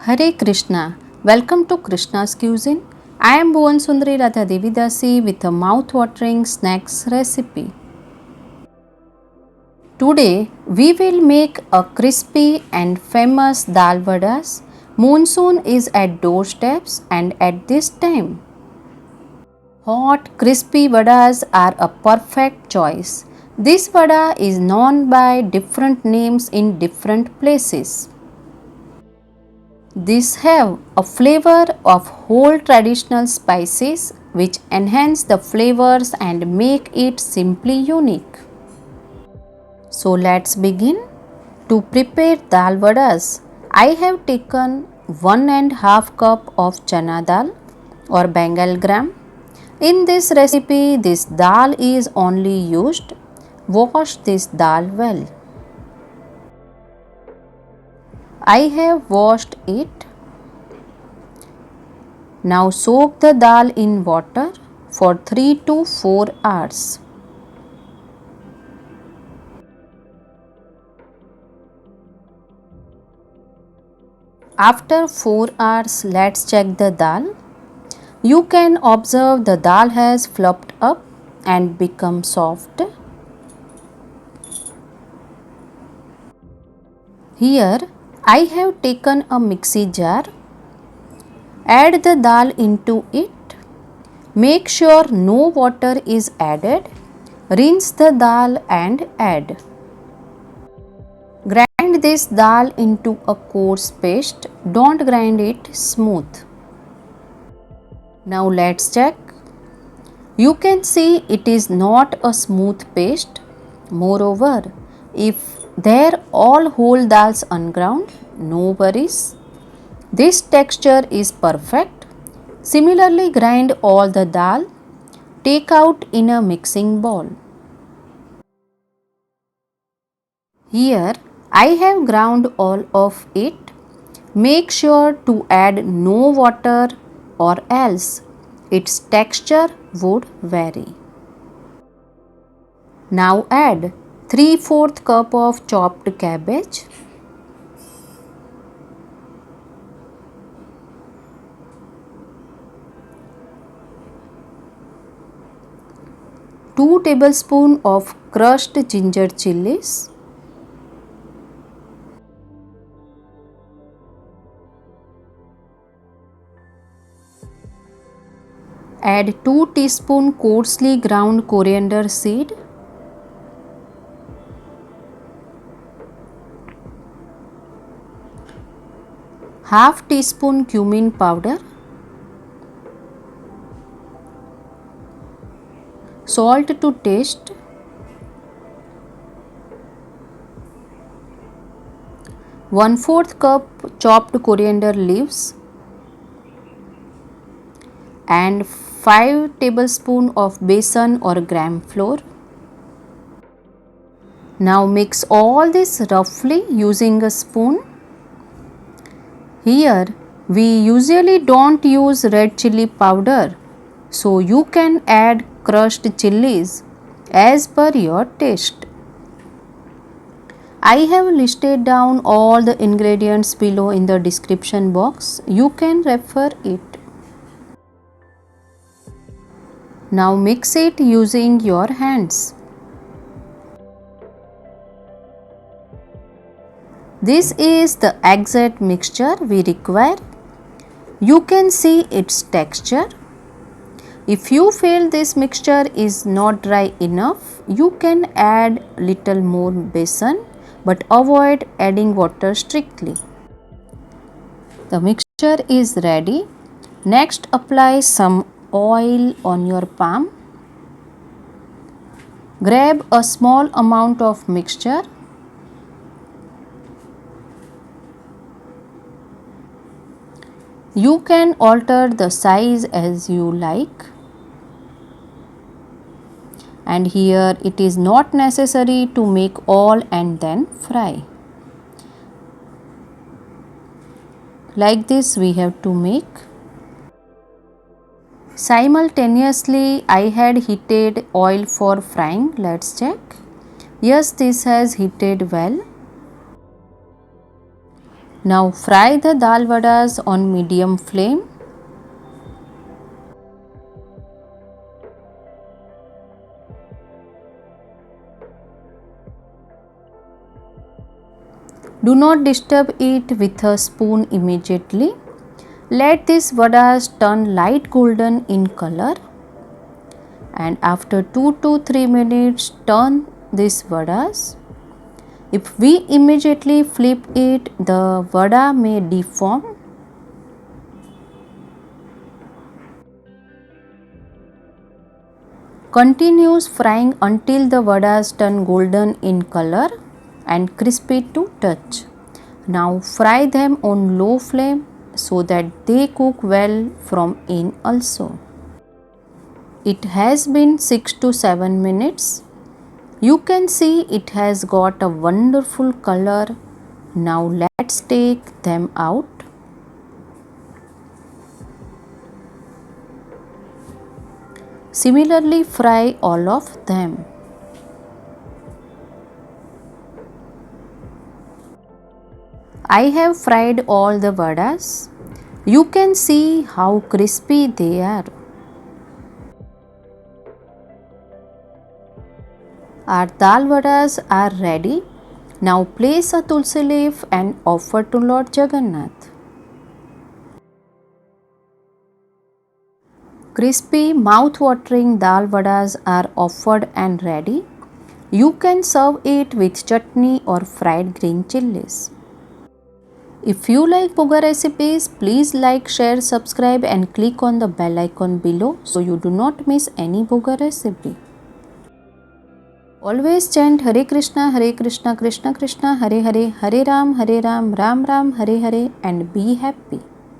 Hare Krishna. Welcome to Krishna's Cuisine. I am Bhuvan Sundari Radha Devidasi with a mouth-watering snacks recipe. Today we will make a crispy and famous dal vadas. Monsoon is at doorsteps and at this time, hot crispy vadas are a perfect choice. This vada is known by different names in different places. These have a flavor of whole traditional spices which enhance the flavors and make it simply unique. So let's begin. To prepare dal vadas, I have taken 1.5 cup of chana dal or Bengal gram. In this recipe, this dal is only used. Wash this dal well. I have washed it. Now soak the dal in water for 3 to 4 hours. After 4 hours, let's check the dal. You can observe the dal has fluffed up and become soft. Here I have taken a mixie jar. Add the dal into it. Make sure no water is added. Rinse the dal and add. Grind this dal into a coarse paste. Don't grind it smooth. Now let's check. You can see it is not a smooth paste. Moreover, if there all whole dals unground, no worries. This texture is perfect. Similarly, grind all the dal. Take out in a mixing bowl. Here I have ground all of it. Make sure to add no water or else its texture would vary. Now add 3/4 cup of chopped cabbage. 2 tablespoons of crushed ginger chilies. Add 2 teaspoons coarsely ground coriander seed. Half teaspoon cumin powder. Salt to taste. 1/4 cup chopped coriander leaves and 5 tablespoons of besan or gram flour. Now mix all this roughly using a spoon. Here we usually don't use red chili powder, so you can add crushed chilies as per your taste. I have listed down all the ingredients below in the description box. You can refer it. Now mix it using your hands. This is the exact mixture we require. You can see its texture. If you feel this mixture is not dry enough, you can add little more besan, but avoid adding water strictly. The mixture is ready. Next, apply some oil on your palm. Grab a small amount of mixture. You can alter the size as you like. And here it is not necessary to make all and then fry. Like this we have to make. Simultaneously I had heated oil for frying. Let's check. Yes, this has heated well. Now fry the dal vadas on medium flame. Do not disturb it with a spoon immediately. Let these vadas turn light golden in color, and after 2 to 3 minutes turn these vadas. If we immediately flip it, the vada may deform. Continues frying until the vadas turn golden in color and crispy to touch. Now fry them on low flame so that they cook well from in also. It has been 6 to 7 minutes. You can see it has got a wonderful color. Now let's take them out. Similarly fry all of them. I have fried all the vadas. You can see how crispy they are. Our dal vadas are ready. Now place a tulsi leaf and offer to Lord Jagannath. Crispy, mouth-watering dal vadas are offered and ready. You can serve it with chutney or fried green chilies. If you like Bhoga recipes, please like, share, subscribe and click on the bell icon below so you do not miss any Bhoga recipe. Always chant Hare Krishna, Krishna Krishna, Hare Hare, Hare Ram, Ram Ram, Hare Hare and be happy.